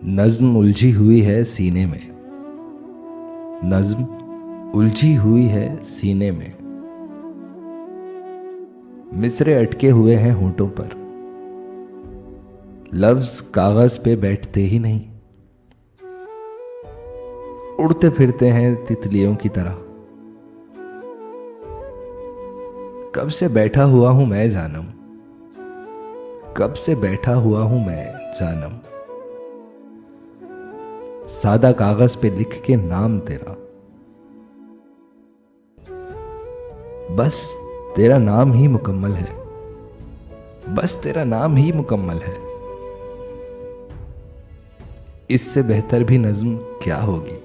नज्म उलझी हुई है सीने में, नज्म उलझी हुई है सीने में। मिसरे अटके हुए हैं होंठों पर, लफ्ज कागज पे बैठते ही नहीं, उड़ते फिरते हैं तितलियों की तरह। कब से बैठा हुआ हूं मैं जानम, कब से बैठा हुआ हूं मैं जानम। सादा कागज पे लिख के नाम तेरा, बस तेरा नाम ही मुकम्मल है, बस तेरा नाम ही मुकम्मल है। इससे बेहतर भी नज्म क्या होगी।